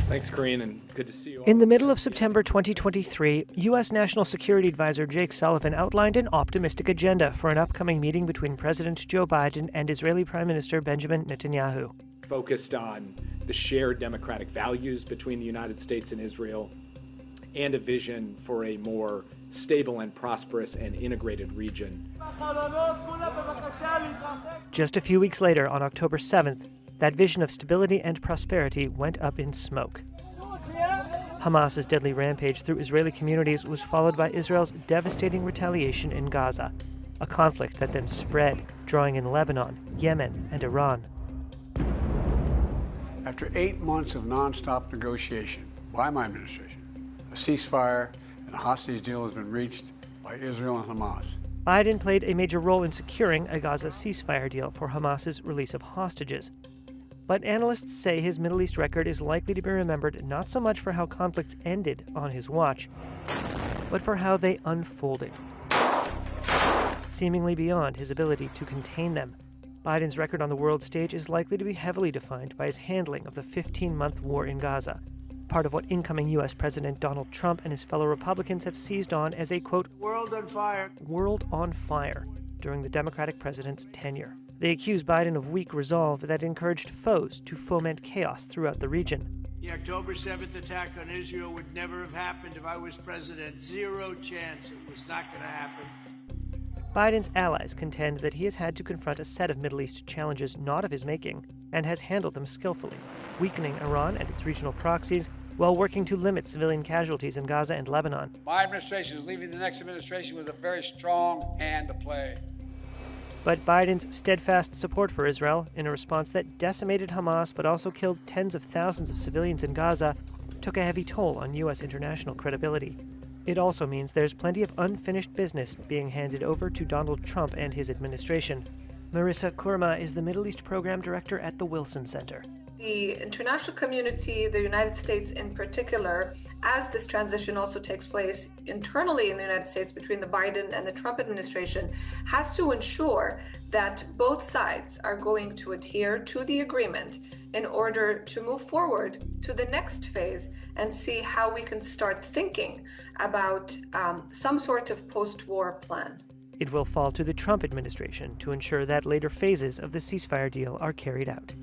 Thanks, Corinne, and good to see you all. In the middle of September 2023, U.S. National Security Advisor Jake Sullivan outlined an optimistic agenda for an upcoming meeting between President Joe Biden and Israeli Prime Minister Benjamin Netanyahu. Focused on the shared democratic values between the United States and Israel, and a vision for a more stable and prosperous and integrated region. Just a few weeks later, on October 7th, that vision of stability and prosperity went up in smoke. Hamas's deadly rampage through Israeli communities was followed by Israel's devastating retaliation in Gaza, a conflict that then spread, drawing in Lebanon, Yemen, and Iran. After 8 months of non-stop negotiation by my administration, a ceasefire and a hostage deal has been reached by Israel and Hamas. Biden played a major role in securing a Gaza ceasefire deal for Hamas's release of hostages. But analysts say his Middle East record is likely to be remembered not so much for how conflicts ended on his watch, but for how they unfolded, seemingly beyond his ability to contain them. Biden's record on the world stage is likely to be heavily defined by his handling of the 15-month war in Gaza, part of what incoming U.S. President Donald Trump and his fellow Republicans have seized on as a, quote, world on fire during the Democratic president's tenure. They accuse Biden of weak resolve that encouraged foes to foment chaos throughout the region. The October 7th attack on Israel would never have happened if I was president. Zero chance. It was not going to happen. Biden's allies contend that he has had to confront a set of Middle East challenges not of his making, and has handled them skillfully, weakening Iran and its regional proxies while working to limit civilian casualties in Gaza and Lebanon. My administration is leaving the next administration with a very strong hand to play. But Biden's steadfast support for Israel, in a response that decimated Hamas but also killed tens of thousands of civilians in Gaza, took a heavy toll on U.S. international credibility. It also means there's plenty of unfinished business being handed over to Donald Trump and his administration. Marissa Kurma is the Middle East Program Director at the Wilson Center. The international community, the United States in particular, as this transition also takes place internally in the United States between the Biden and the Trump administration, has to ensure that both sides are going to adhere to the agreement in order to move forward to the next phase and see how we can start thinking about some sort of post-war plan. It will fall to the Trump administration to ensure that later phases of the ceasefire deal are carried out.